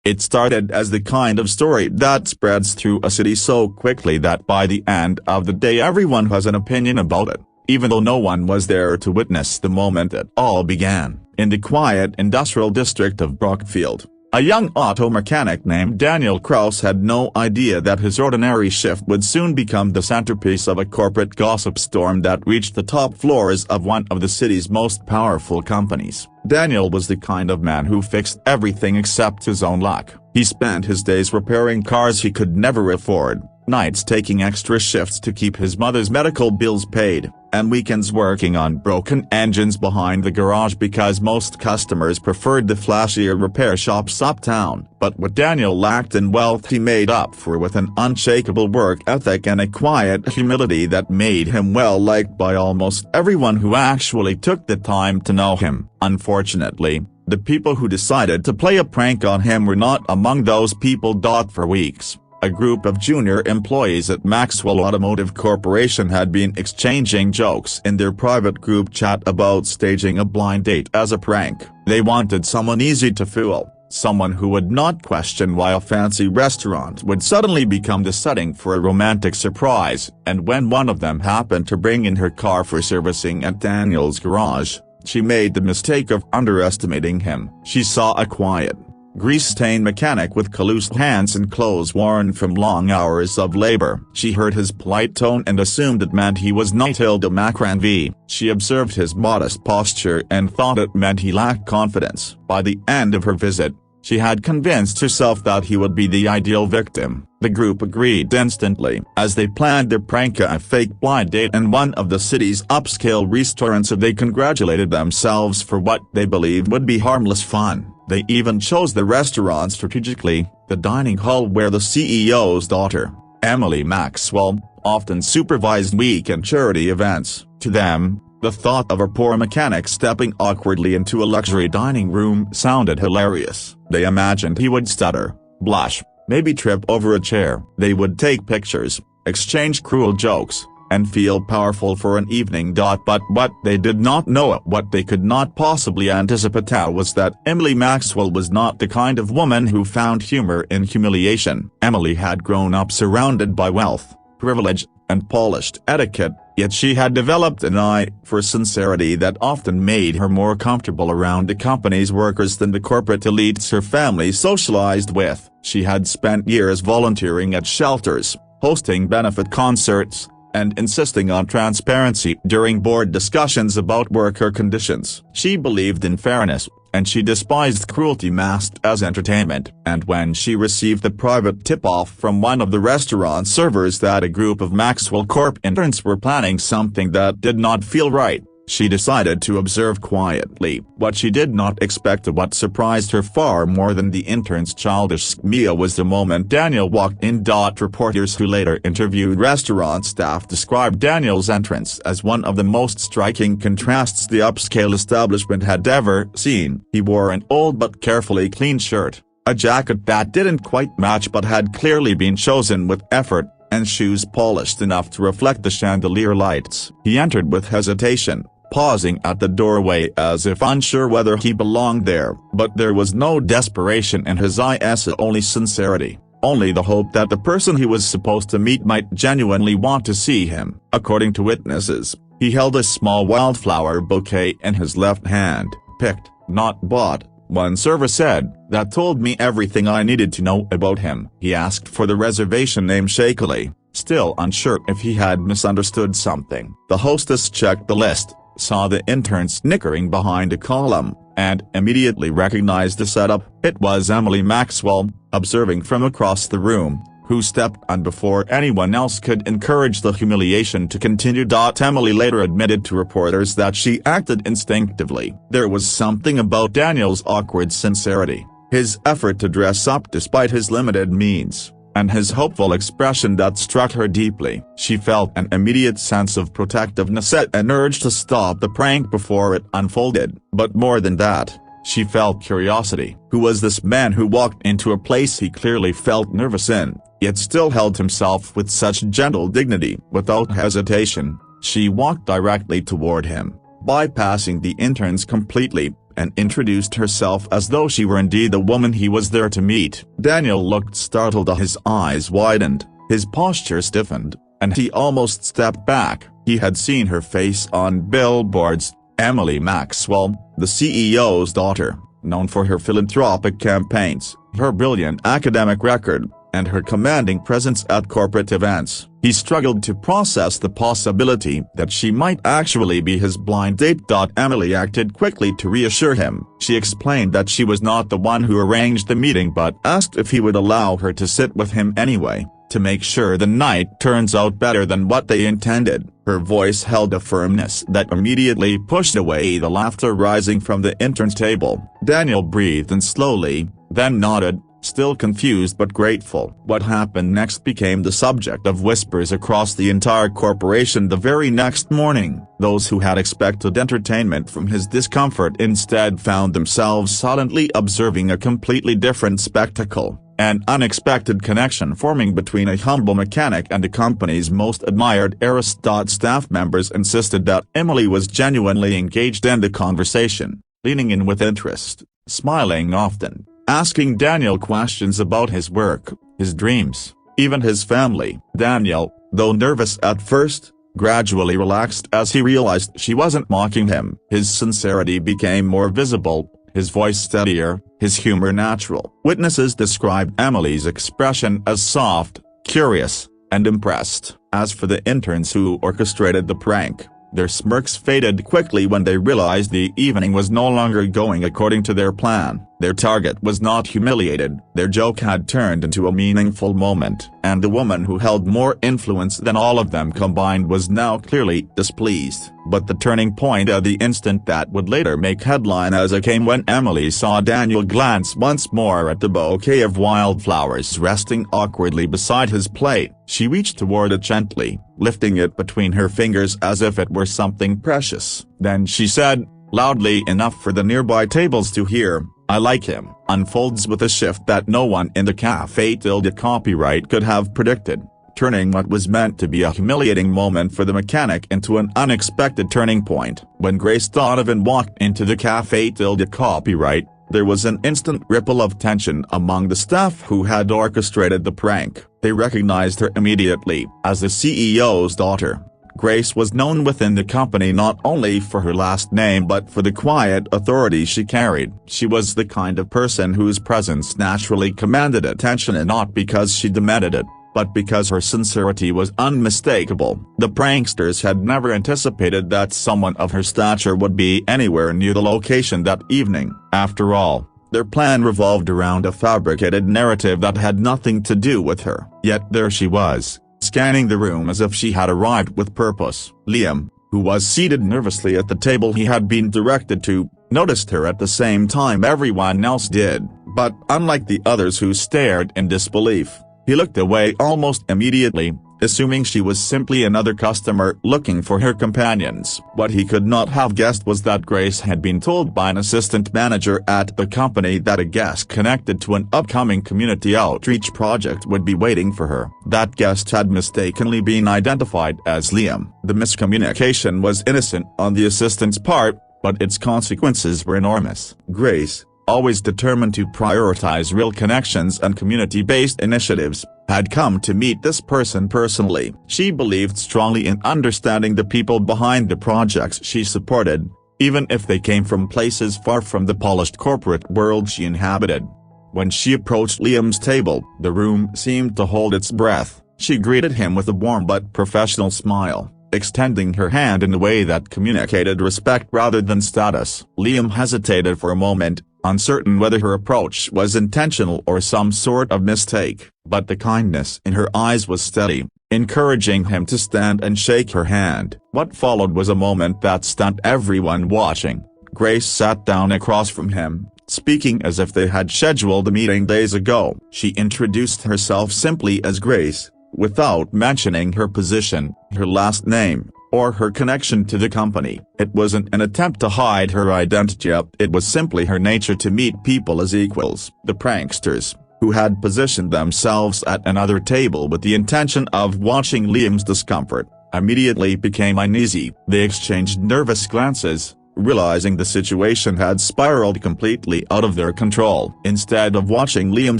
It started as the kind of story that spreads through a city so quickly that by the end of the day everyone has an opinion about it, even though no one was there to witness the moment it all began. In the quiet industrial district of Brookfield, a young auto mechanic named Daniel Kraus had no idea that his ordinary shift would soon become the centerpiece of a corporate gossip storm that reached the top floors of one of the city's most powerful companies. Daniel was the kind of man who fixed everything except his own luck. He spent his days repairing cars he could never afford, nights taking extra shifts to keep his mother's medical bills paid, and weekends working on broken engines behind the garage because most customers preferred the flashier repair shops uptown. But what Daniel lacked in wealth he made up for with an unshakable work ethic and a quiet humility that made him well liked by almost everyone who actually took the time to know him. Unfortunately, the people who decided to play a prank on him were not among those people. For weeks, a group of junior employees at Maxwell Automotive Corporation had been exchanging jokes in their private group chat about staging a blind date as a prank. They wanted someone easy to fool, someone who would not question why a fancy restaurant would suddenly become the setting for a romantic surprise. And when one of them happened to bring in her car for servicing at Daniel's garage, she made the mistake of underestimating him. She saw a quiet, grease-stained mechanic with calloused hands and clothes worn from long hours of labor. She heard his polite tone and assumed it meant he was not Hilda McRanvey. She observed his modest posture and thought it meant he lacked confidence. By the end of her visit, she had convinced herself that he would be the ideal victim. The group agreed instantly. As they planned their prank, a fake blind date in one of the city's upscale restaurants, they congratulated themselves for what they believed would be harmless fun. They even chose the restaurant strategically, the dining hall where the CEO's daughter, Emily Maxwell, often supervised weekend charity events. To them, the thought of a poor mechanic stepping awkwardly into a luxury dining room sounded hilarious. They imagined he would stutter, blush, maybe trip over a chair. They would take pictures, exchange cruel jokes, and feel powerful for an evening. But what they did not know, what they could not possibly anticipate, was that Emily Maxwell was not the kind of woman who found humor in humiliation. Emily had grown up surrounded by wealth, privilege, and polished etiquette, yet she had developed an eye for sincerity that often made her more comfortable around the company's workers than the corporate elites her family socialized with. She had spent years volunteering at shelters, hosting benefit concerts, and insisting on transparency during board discussions about worker conditions. She believed in fairness, and she despised cruelty masked as entertainment. And when she received the private tip-off from one of the restaurant servers that a group of Maxwell Corp interns were planning something that did not feel right, she decided to observe quietly. What she did not expect, what surprised her far more than the intern's childish schmea, was the moment Daniel walked in. Reporters who later interviewed restaurant staff described Daniel's entrance as one of the most striking contrasts the upscale establishment had ever seen. He wore an old but carefully clean shirt, a jacket that didn't quite match but had clearly been chosen with effort, and shoes polished enough to reflect the chandelier lights. He entered with hesitation, pausing at the doorway as if unsure whether he belonged there, but there was no desperation in his eyes, only sincerity, only the hope that the person he was supposed to meet might genuinely want to see him. According to witnesses, he held a small wildflower bouquet in his left hand, picked, not bought, one server said. That told me everything I needed to know about him. He asked for the reservation name shakily, still unsure if he had misunderstood something. The hostess checked the list, saw the intern snickering behind a column, and immediately recognized the setup. It was Emily Maxwell, observing from across the room, who stepped on before anyone else could encourage the humiliation to continue. Emily later admitted to reporters that she acted instinctively. There was something about Daniel's awkward sincerity, his effort to dress up despite his limited means, and his hopeful expression that struck her deeply. She felt an immediate sense of protectiveness and an urge to stop the prank before it unfolded. But more than that, she felt curiosity. Who was this man who walked into a place he clearly felt nervous in, yet still held himself with such gentle dignity? Without hesitation, she walked directly toward him, bypassing the interns completely, and introduced herself as though she were indeed the woman he was there to meet. Daniel looked startled, his eyes widened, his posture stiffened, and he almost stepped back. He had seen her face on billboards. Emily Maxwell, the CEO's daughter, known for her philanthropic campaigns, her brilliant academic record, and her commanding presence at corporate events. He struggled to process the possibility that she might actually be his blind date. Emily acted quickly to reassure him. She explained that she was not the one who arranged the meeting but asked if he would allow her to sit with him anyway, to make sure the night turns out better than what they intended. Her voice held a firmness that immediately pushed away the laughter rising from the intern's table. Daniel breathed in slowly, then nodded, still confused but grateful. What happened next became the subject of whispers across the entire corporation the very next morning. Those who had expected entertainment from his discomfort instead found themselves silently observing a completely different spectacle. An unexpected connection forming between a humble mechanic and the company's most admired heiress. Staff members insisted that Emily was genuinely engaged in the conversation, leaning in with interest, smiling often, asking Daniel questions about his work, his dreams, even his family. Daniel, though nervous at first, gradually relaxed as he realized she wasn't mocking him. His sincerity became more visible, his voice steadier, his humor natural. Witnesses described Emily's expression as soft, curious, and impressed. As for the interns who orchestrated the prank, their smirks faded quickly when they realized the evening was no longer going according to their plan. Their target was not humiliated, their joke had turned into a meaningful moment, and the woman who held more influence than all of them combined was now clearly displeased. But the turning point at the instant that would later make headline as it came when Emily saw Daniel glance once more at the bouquet of wildflowers resting awkwardly beside his plate. She reached toward it gently, lifting it between her fingers as if it were something precious. Then she said, loudly enough for the nearby tables to hear, "I like him." Unfolds with a shift that no one in the Café Tilde copyright could have predicted, turning what was meant to be a humiliating moment for the mechanic into an unexpected turning point. When Grace Donovan walked into the Café Tilde copyright, there was an instant ripple of tension among the staff who had orchestrated the prank. They recognized her immediately as the CEO's daughter. Grace was known within the company not only for her last name but for the quiet authority she carried. She was the kind of person whose presence naturally commanded attention, and not because she demanded it, but because her sincerity was unmistakable. The pranksters had never anticipated that someone of her stature would be anywhere near the location that evening. After all, their plan revolved around a fabricated narrative that had nothing to do with her. Yet there she was, scanning the room as if she had arrived with purpose. Liam, who was seated nervously at the table he had been directed to, noticed her at the same time everyone else did, but unlike the others who stared in disbelief, he looked away almost immediately, assuming she was simply another customer looking for her companions. What he could not have guessed was that Grace had been told by an assistant manager at the company that a guest connected to an upcoming community outreach project would be waiting for her. That guest had mistakenly been identified as Liam. The miscommunication was innocent on the assistant's part, but its consequences were enormous. Grace, always determined to prioritize real connections and community-based initiatives, had come to meet this person personally. She believed strongly in understanding the people behind the projects she supported, even if they came from places far from the polished corporate world she inhabited. When she approached Liam's table, the room seemed to hold its breath. She greeted him with a warm but professional smile, extending her hand in a way that communicated respect rather than status. Liam hesitated for a moment, uncertain whether her approach was intentional or some sort of mistake, but the kindness in her eyes was steady, encouraging him to stand and shake her hand. What followed was a moment that stunned everyone watching. Grace sat down across from him, speaking as if they had scheduled a meeting days ago. She introduced herself simply as Grace, without mentioning her position, her last name, or her connection to the company. It wasn't an attempt to hide her identity, it was simply her nature to meet people as equals. The pranksters, who had positioned themselves at another table with the intention of watching Liam's discomfort, immediately became uneasy. They exchanged nervous glances, realizing the situation had spiraled completely out of their control. Instead of watching Liam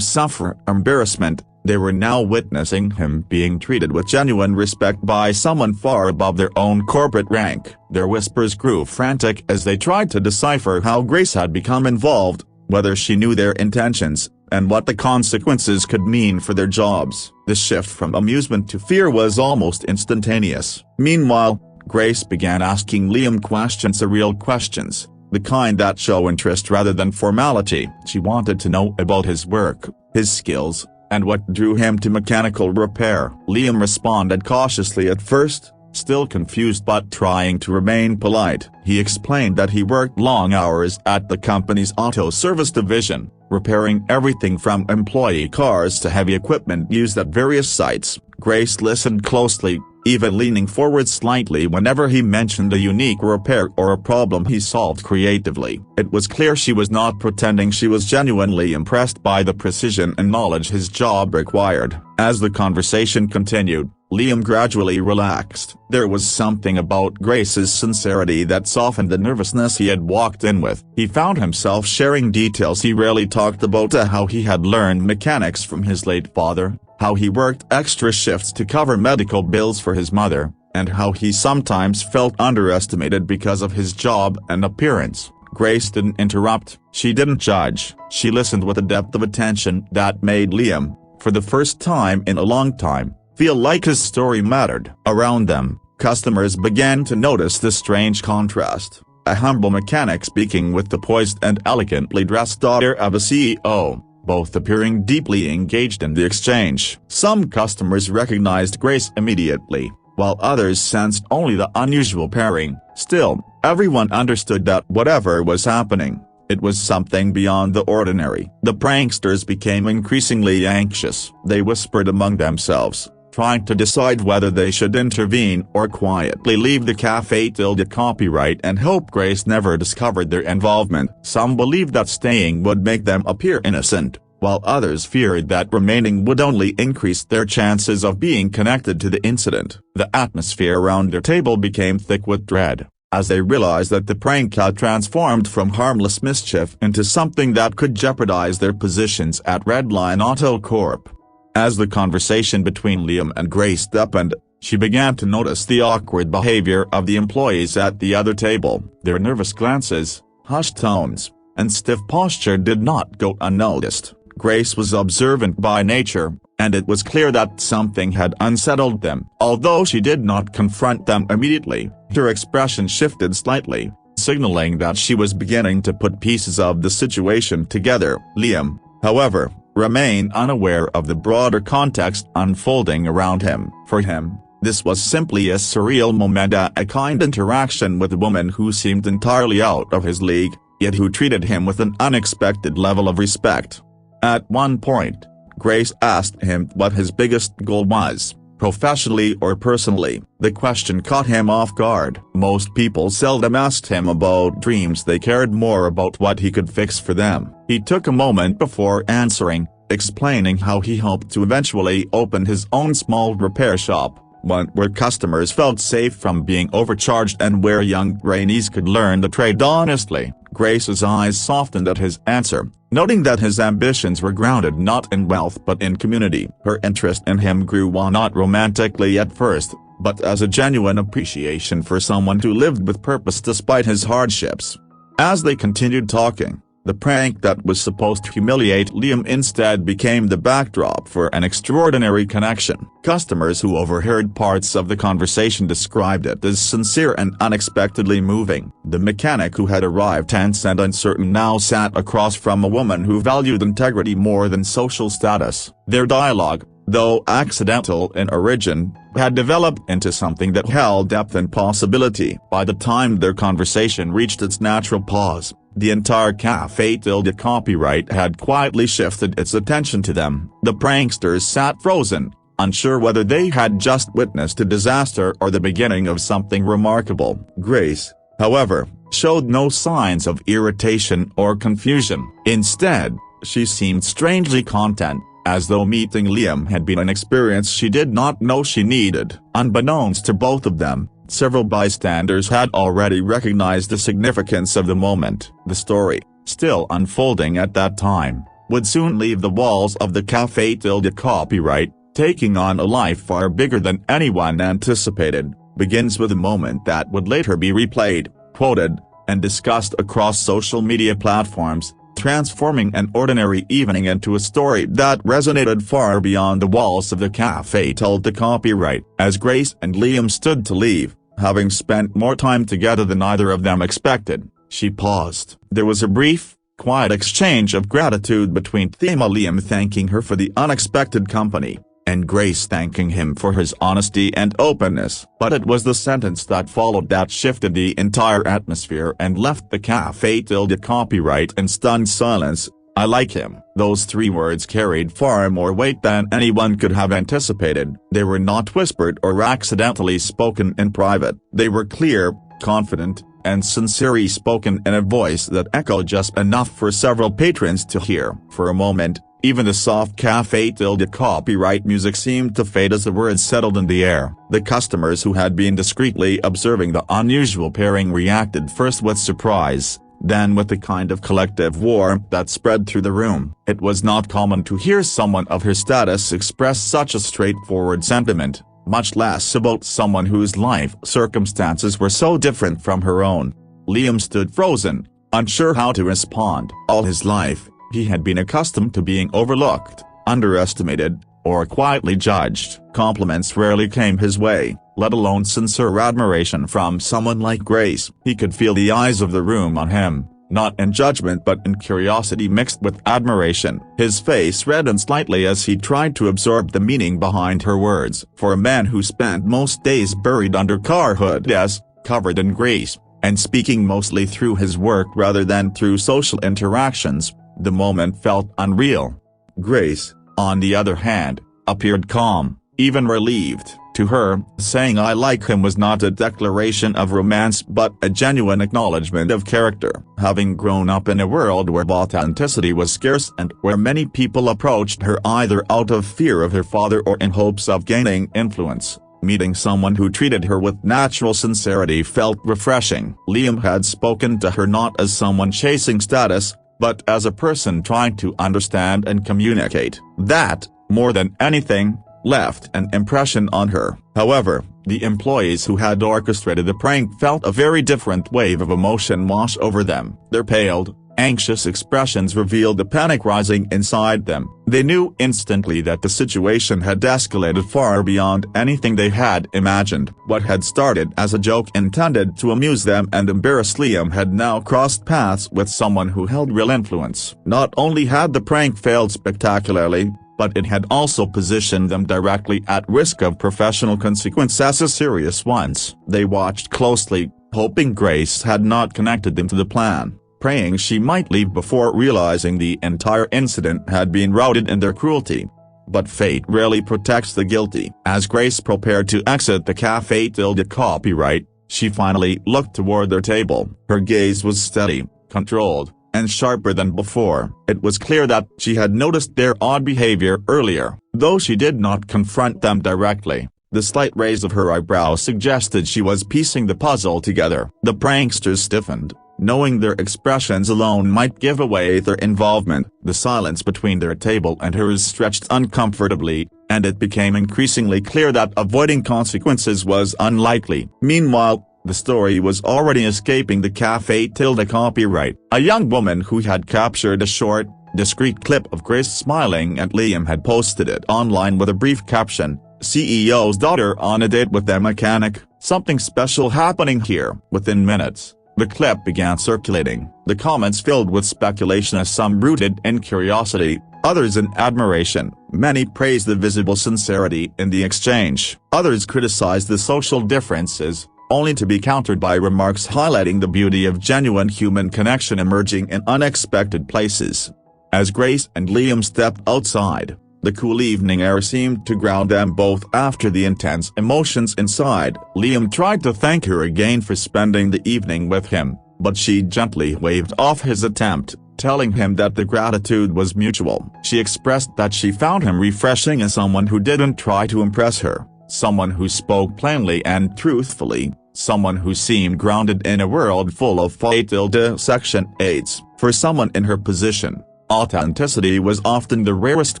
suffer embarrassment, they were now witnessing him being treated with genuine respect by someone far above their own corporate rank. Their whispers grew frantic as they tried to decipher how Grace had become involved, whether she knew their intentions, and what the consequences could mean for their jobs. The shift from amusement to fear was almost instantaneous. Meanwhile, Grace began asking Liam questions, real questions, the kind that show interest rather than formality. She wanted to know about his work, his skills, and what drew him to mechanical repair. Liam responded cautiously at first, still confused but trying to remain polite. He explained that he worked long hours at the company's auto service division, repairing everything from employee cars to heavy equipment used at various sites. Grace listened closely, even leaning forward slightly whenever he mentioned a unique repair or a problem he solved creatively. It was clear she was not pretending, she was genuinely impressed by the precision and knowledge his job required. As the conversation continued, Liam gradually relaxed. There was something about Grace's sincerity that softened the nervousness he had walked in with. He found himself sharing details he rarely talked about, how he had learned mechanics from his late father, how he worked extra shifts to cover medical bills for his mother, and how he sometimes felt underestimated because of his job and appearance. Grace didn't interrupt, she didn't judge, she listened with a depth of attention that made Liam, for the first time in a long time, feel like his story mattered. Around them, customers began to notice the strange contrast. A humble mechanic speaking with the poised and elegantly dressed daughter of a CEO, both appearing deeply engaged in the exchange. Some customers recognized Grace immediately, while others sensed only the unusual pairing. Still, everyone understood that whatever was happening, it was something beyond the ordinary. The pranksters became increasingly anxious. They whispered among themselves, trying to decide whether they should intervene or quietly leave the cafe till the copyright and hope Grace never discovered their involvement. Some believed that staying would make them appear innocent, while others feared that remaining would only increase their chances of being connected to the incident. The atmosphere around their table became thick with dread, as they realized that the prank had transformed from harmless mischief into something that could jeopardize their positions at Redline Auto Corp. As the conversation between Liam and Grace deepened, she began to notice the awkward behavior of the employees at the other table. Their nervous glances, hushed tones, and stiff posture did not go unnoticed. Grace was observant by nature, and it was clear that something had unsettled them. Although she did not confront them immediately, her expression shifted slightly, signaling that she was beginning to put pieces of the situation together. Liam, however, remained unaware of the broader context unfolding around him. For him, this was simply a surreal moment, a kind interaction with a woman who seemed entirely out of his league, yet who treated him with an unexpected level of respect. At one point, Grace asked him what his biggest goal was, professionally or personally. The question caught him off guard. Most people seldom asked him about dreams, they cared more about what he could fix for them. He took a moment before answering, explaining how he hoped to eventually open his own small repair shop, one where customers felt safe from being overcharged and where young trainees could learn the trade honestly. Grace's eyes softened at his answer, noting that his ambitions were grounded not in wealth but in community. Her interest in him grew, while not romantically at first, but as a genuine appreciation for someone who lived with purpose despite his hardships. As they continued talking, the prank that was supposed to humiliate Liam instead became the backdrop for an extraordinary connection. Customers who overheard parts of the conversation described it as sincere and unexpectedly moving. The mechanic, who had arrived tense and uncertain, now sat across from a woman who valued integrity more than social status. Their dialogue, though accidental in origin, had developed into something that held depth and possibility. By the time their conversation reached its natural pause, the entire cafe till the copyright had quietly shifted its attention to them. The pranksters sat frozen, unsure whether they had just witnessed a disaster or the beginning of something remarkable. Grace, however, showed no signs of irritation or confusion. Instead, she seemed strangely content, as though meeting Liam had been an experience she did not know she needed. Unbeknownst to both of them, Several bystanders had already recognized the significance of the moment. The story, still unfolding at that time, would soon leave the walls of the Café Tilde copyright, taking on a life far bigger than anyone anticipated. Begins with a moment that would later be replayed, quoted, and discussed across social media platforms, transforming an ordinary evening into a story that resonated far beyond the walls of the Café Tilde copyright. As Grace and Liam stood to leave, having spent more time together than either of them expected, she paused. There was a brief, quiet exchange of gratitude between them, Liam thanking her for the unexpected company, and Grace thanking him for his honesty and openness. But it was the sentence that followed that shifted the entire atmosphere and left the Café Tilde copyright in stunned silence. "I like him." Those three words carried far more weight than anyone could have anticipated. They were not whispered or accidentally spoken in private. They were clear, confident, and sincerely spoken in a voice that echoed just enough for several patrons to hear. For a moment, even the soft Café Tilde copyright music seemed to fade as the words settled in the air. The customers who had been discreetly observing the unusual pairing reacted first with surprise, then with a kind of collective warmth that spread through the room. It was not common to hear someone of her status express such a straightforward sentiment, much less about someone whose life circumstances were so different from her own. Liam stood frozen, unsure how to respond. All his life, he had been accustomed to being overlooked, underestimated, or quietly judged. Compliments rarely came his way, let alone sincere admiration from someone like Grace. He could feel the eyes of the room on him, not in judgment but in curiosity mixed with admiration. His face reddened slightly as he tried to absorb the meaning behind her words. For a man who spent most days buried under car hoods, covered in grease, and speaking mostly through his work rather than through social interactions, the moment felt unreal. Grace, on the other hand, appeared calm, even relieved. To her, saying "I like him" was not a declaration of romance but a genuine acknowledgement of character. Having grown up in a world where authenticity was scarce and where many people approached her either out of fear of her father or in hopes of gaining influence, meeting someone who treated her with natural sincerity felt refreshing. Liam had spoken to her not as someone chasing status, but as a person trying to understand and communicate. That, more than anything, left an impression on her. However, the employees who had orchestrated the prank felt a very different wave of emotion wash over them. Their paled, anxious expressions revealed the panic rising inside them. They knew instantly that the situation had escalated far beyond anything they had imagined. What had started as a joke intended to amuse them and embarrass Liam had now crossed paths with someone who held real influence. Not only had the prank failed spectacularly, but it had also positioned them directly at risk of professional consequences, as serious ones. They watched closely, hoping Grace had not connected them to the plan, praying she might leave before realizing the entire incident had been routed in their cruelty. But fate rarely protects the guilty. As Grace prepared to exit the Café Tilde copyright, she finally looked toward their table. Her gaze was steady, controlled, and sharper than before. It was clear that she had noticed their odd behavior earlier, though she did not confront them directly. The slight raise of her eyebrows suggested she was piecing the puzzle together. The pranksters stiffened, knowing their expressions alone might give away their involvement. The silence between their table and hers stretched uncomfortably, and it became increasingly clear that avoiding consequences was unlikely. Meanwhile, the story was already escaping the Café Tilde copyright. A young woman who had captured a short, discreet clip of Grace smiling at Liam had posted it online with a brief caption, "CEO's daughter on a date with their mechanic, something special happening here." Within minutes, the clip began circulating. The comments filled with speculation, as some rooted in curiosity, others in admiration. Many praised the visible sincerity in the exchange. Others criticized the social differences, only to be countered by remarks highlighting the beauty of genuine human connection emerging in unexpected places. As Grace and Liam stepped outside, the cool evening air seemed to ground them both after the intense emotions inside. Liam tried to thank her again for spending the evening with him, but she gently waved off his attempt, telling him that the gratitude was mutual. She expressed that she found him refreshing as someone who didn't try to impress her, someone who spoke plainly and truthfully, someone who seemed grounded in a world full of Section 8s. For someone in her position, authenticity was often the rarest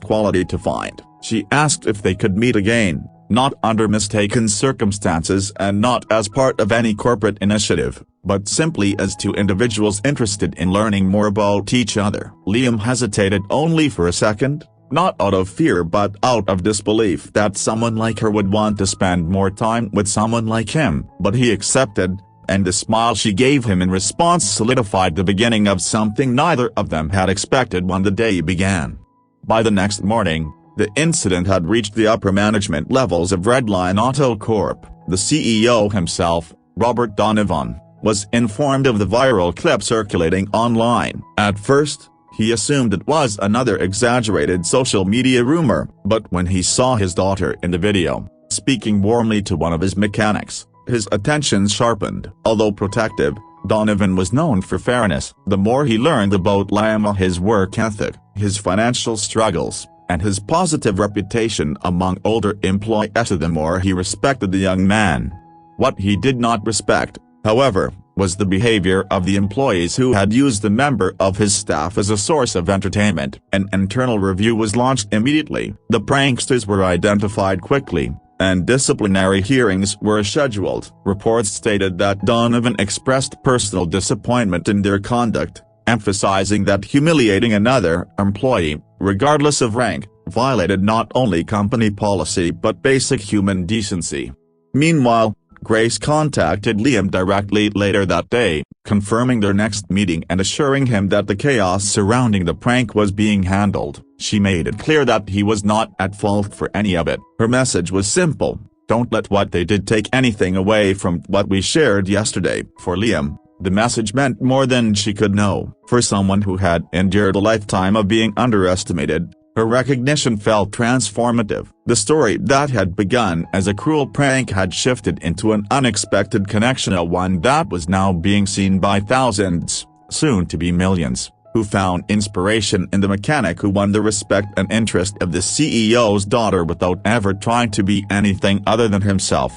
quality to find. She asked if they could meet again, not under mistaken circumstances and not as part of any corporate initiative, but simply as two individuals interested in learning more about each other. Liam hesitated only for a second, not out of fear but out of disbelief that someone like her would want to spend more time with someone like him. But he accepted, and the smile she gave him in response solidified the beginning of something neither of them had expected when the day began. By the next morning, the incident had reached the upper management levels of Redline Auto Corp. The CEO himself, Robert Donovan, was informed of the viral clip circulating online. At first, he assumed it was another exaggerated social media rumor, but when he saw his daughter in the video, speaking warmly to one of his mechanics, his attention sharpened. Although protective, Donovan was known for fairness. The more he learned about Liam, his work ethic, his financial struggles, and his positive reputation among older employees, the more he respected the young man. What he did not respect, however, was the behavior of the employees who had used a member of his staff as a source of entertainment. An internal review was launched immediately. The pranksters were identified quickly, and disciplinary hearings were scheduled. Reports stated that Donovan expressed personal disappointment in their conduct, emphasizing that humiliating another employee, regardless of rank, violated not only company policy but basic human decency. Meanwhile, Grace contacted Liam directly later that day, confirming their next meeting and assuring him that the chaos surrounding the prank was being handled. She made it clear that he was not at fault for any of it. Her message was simple: "Don't let what they did take anything away from what we shared yesterday." For Liam, the message meant more than she could know. For someone who had endured a lifetime of being underestimated, her recognition felt transformative. The story that had begun as a cruel prank had shifted into an unexpected connection, one that was now being seen by thousands, soon to be millions, who found inspiration in the mechanic who won the respect and interest of the CEO's daughter without ever trying to be anything other than himself.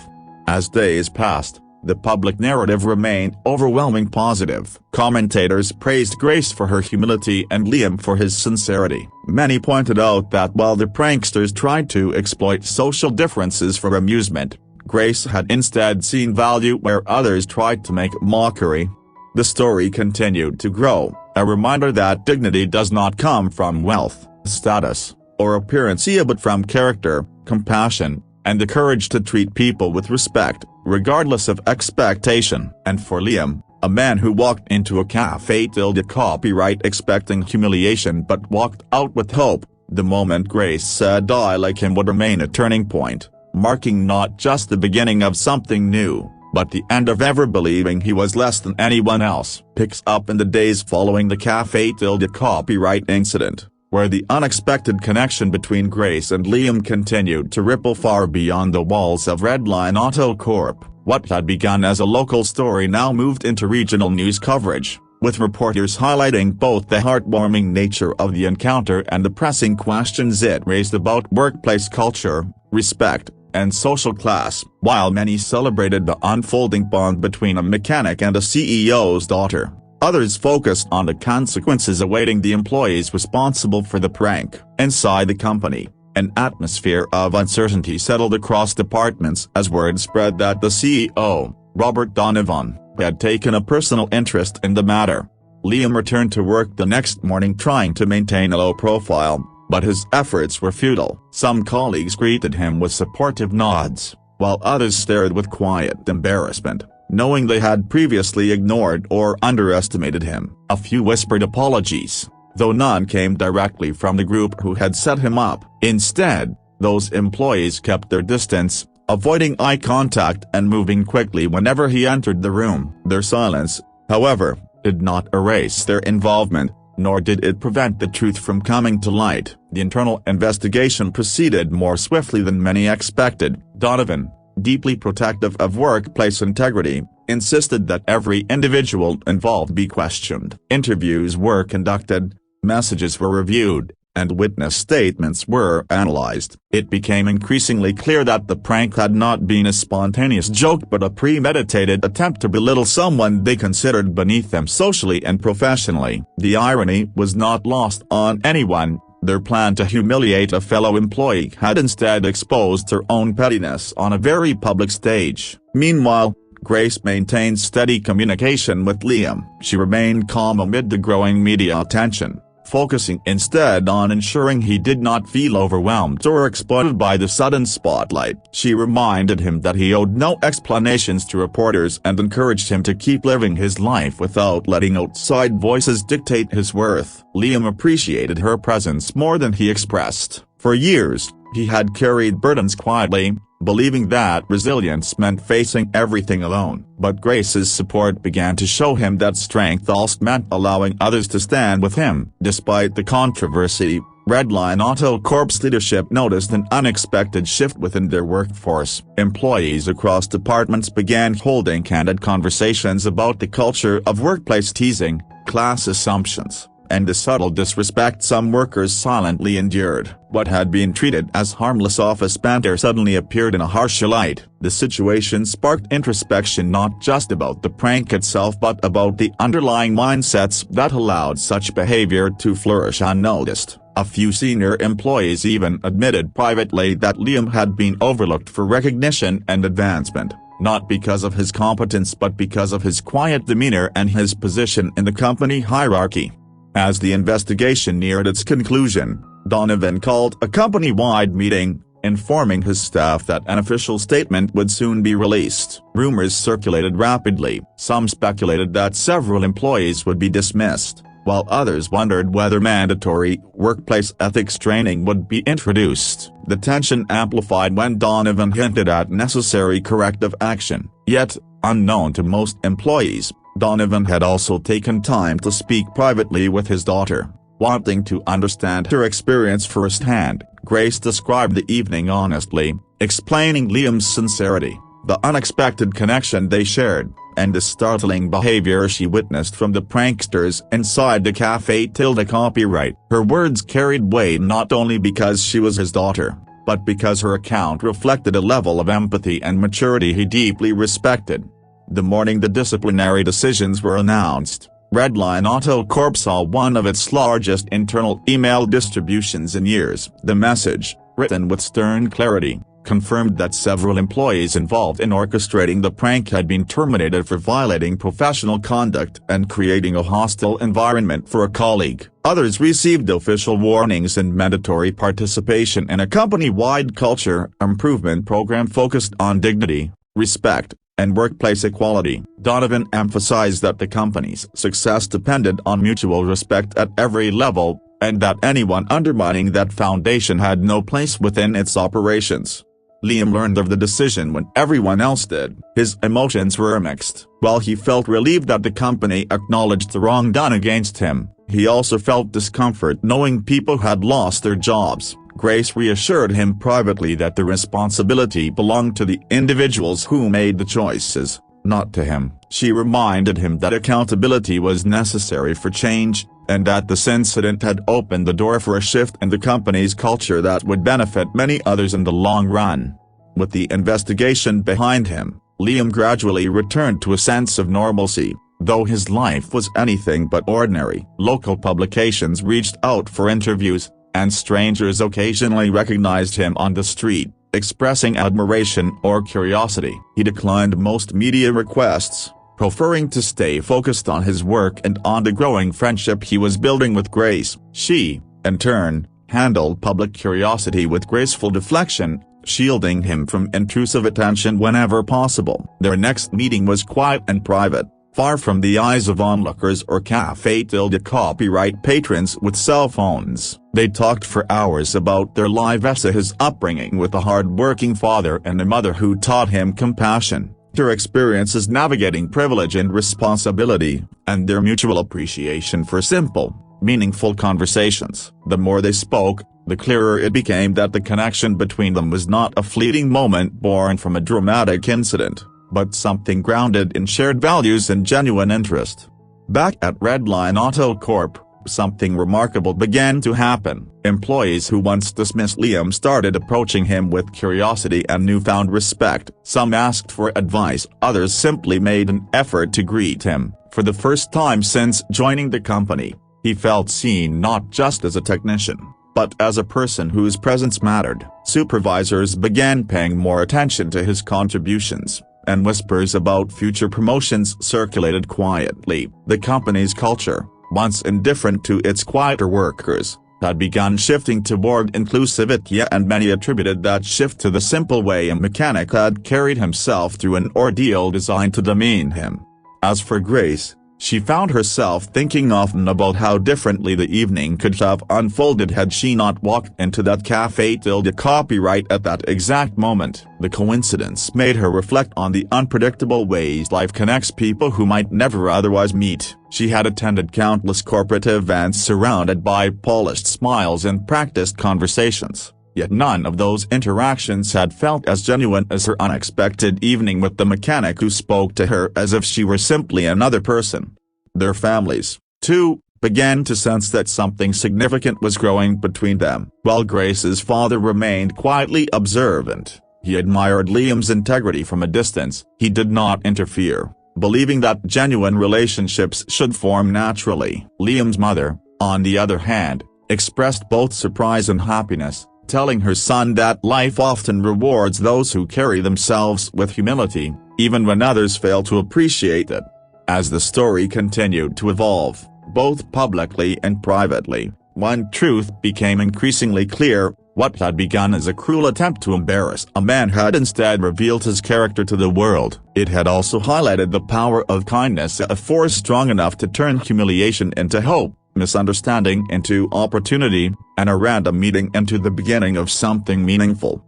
As days passed, the public narrative remained overwhelmingly positive. Commentators praised Grace for her humility and Liam for his sincerity. Many pointed out that while the pranksters tried to exploit social differences for amusement, Grace had instead seen value where others tried to make mockery. The story continued to grow, a reminder that dignity does not come from wealth, status, or appearance but from character, compassion, and the courage to treat people with respect, regardless of expectation. And for Liam, a man who walked into a cafe copyright expecting humiliation but walked out with hope, the moment Grace said "I like him" would remain a turning point, marking not just the beginning of something new, but the end of ever believing he was less than anyone else. Picks up in the days following the cafe copyright incident, where the unexpected connection between Grace and Liam continued to ripple far beyond the walls of Redline Auto Corp. What had begun as a local story now moved into regional news coverage, with reporters highlighting both the heartwarming nature of the encounter and the pressing questions it raised about workplace culture, respect, and social class. While many celebrated the unfolding bond between a mechanic and a CEO's daughter, others focused on the consequences awaiting the employees responsible for the prank. Inside the company, an atmosphere of uncertainty settled across departments as word spread that the CEO, Robert Donovan, had taken a personal interest in the matter. Liam returned to work the next morning trying to maintain a low profile, but his efforts were futile. Some colleagues greeted him with supportive nods, while others stared with quiet embarrassment, knowing they had previously ignored or underestimated him. A few whispered apologies, though none came directly from the group who had set him up. Instead, those employees kept their distance, avoiding eye contact and moving quickly whenever he entered the room. Their silence, however, did not erase their involvement, nor did it prevent the truth from coming to light. The internal investigation proceeded more swiftly than many expected. Donovan, deeply protective of workplace integrity, insisted that every individual involved be questioned. Interviews were conducted, messages were reviewed, and witness statements were analyzed, it became increasingly clear that the prank had not been a spontaneous joke but a premeditated attempt to belittle someone they considered beneath them socially and professionally. The irony was not lost on anyone. Their plan to humiliate a fellow employee had instead exposed their own pettiness on a very public stage. Meanwhile, Grace maintained steady communication with Liam. She remained calm amid the growing media attention, focusing instead on ensuring he did not feel overwhelmed or exploited by the sudden spotlight. She reminded him that he owed no explanations to reporters and encouraged him to keep living his life without letting outside voices dictate his worth. Liam appreciated her presence more than he expressed. For years, he had carried burdens quietly, believing that resilience meant facing everything alone. But Grace's support began to show him that strength also meant allowing others to stand with him. Despite the controversy, Redline Auto Corp's leadership noticed an unexpected shift within their workforce. Employees across departments began holding candid conversations about the culture of workplace teasing, class assumptions, and the subtle disrespect some workers silently endured. What had been treated as harmless office banter suddenly appeared in a harsher light. The situation sparked introspection not just about the prank itself but about the underlying mindsets that allowed such behavior to flourish unnoticed. A few senior employees even admitted privately that Liam had been overlooked for recognition and advancement, not because of his competence but because of his quiet demeanor and his position in the company hierarchy. As the investigation neared its conclusion, Donovan called a company-wide meeting, informing his staff that an official statement would soon be released. Rumors circulated rapidly. Some speculated that several employees would be dismissed, while others wondered whether mandatory workplace ethics training would be introduced. The tension amplified when Donovan hinted at necessary corrective action. Yet, unknown to most employees, Donovan had also taken time to speak privately with his daughter. Wanting to understand her experience firsthand, Grace described the evening honestly, explaining Liam's sincerity, the unexpected connection they shared, and the startling behavior she witnessed from the pranksters inside the cafe. Copyright. Her words carried weight not only because she was his daughter, but because her account reflected a level of empathy and maturity he deeply respected. The morning the disciplinary decisions were announced, Redline Auto Corp saw one of its largest internal email distributions in years. The message, written with stern clarity, confirmed that several employees involved in orchestrating the prank had been terminated for violating professional conduct and creating a hostile environment for a colleague. Others received official warnings and mandatory participation in a company-wide culture improvement program focused on dignity, respect, and workplace equality. Donovan emphasized that the company's success depended on mutual respect at every level, and that anyone undermining that foundation had no place within its operations. Liam learned of the decision when everyone else did. His emotions were mixed. While he felt relieved that the company acknowledged the wrong done against him, he also felt discomfort knowing people had lost their jobs. Grace reassured him privately that the responsibility belonged to the individuals who made the choices, not to him. She reminded him that accountability was necessary for change, and that this incident had opened the door for a shift in the company's culture that would benefit many others in the long run. With the investigation behind him, Liam gradually returned to a sense of normalcy, though his life was anything but ordinary. Local publications reached out for interviews, and strangers occasionally recognized him on the street, expressing admiration or curiosity. He declined most media requests, preferring to stay focused on his work and on the growing friendship he was building with Grace. She, in turn, handled public curiosity with graceful deflection, shielding him from intrusive attention whenever possible. Their next meeting was quiet and private, far from the eyes of onlookers or Cafe Tilde copyright patrons with cell phones. They talked for hours about their lives, his upbringing with a hard-working father and a mother who taught him compassion, their experiences navigating privilege and responsibility, and their mutual appreciation for simple, meaningful conversations. The more they spoke, the clearer it became that the connection between them was not a fleeting moment born from a dramatic incident, but something grounded in shared values and genuine interest. Back at Redline Auto Corp, Something remarkable began to happen. Employees who once dismissed Liam started approaching him with curiosity and newfound respect. Some asked for advice, others simply made an effort to greet him. For the first time since joining the company, he felt seen not just as a technician, but as a person whose presence mattered. Supervisors began paying more attention to his contributions, and whispers about future promotions circulated quietly. The company's culture, once indifferent to its quieter workers, had begun shifting toward inclusivity, and many attributed that shift to the simple way a mechanic had carried himself through an ordeal designed to demean him. As for Grace, she found herself thinking often about how differently the evening could have unfolded had she not walked into that Café Tilde copyright at that exact moment. The coincidence made her reflect on the unpredictable ways life connects people who might never otherwise meet. She had attended countless corporate events surrounded by polished smiles and practiced conversations, yet none of those interactions had felt as genuine as her unexpected evening with the mechanic who spoke to her as if she were simply another person. Their families, too, began to sense that something significant was growing between them. While Grace's father remained quietly observant, he admired Liam's integrity from a distance. He did not interfere, believing that genuine relationships should form naturally. Liam's mother, on the other hand, expressed both surprise and happiness, telling her son that life often rewards those who carry themselves with humility, even when others fail to appreciate it. As the story continued to evolve, both publicly and privately, one truth became increasingly clear: what had begun as a cruel attempt to embarrass a man had instead revealed his character to the world. It had also highlighted the power of kindness, a force strong enough to turn humiliation into hope, misunderstanding into opportunity, and a random meeting into the beginning of something meaningful.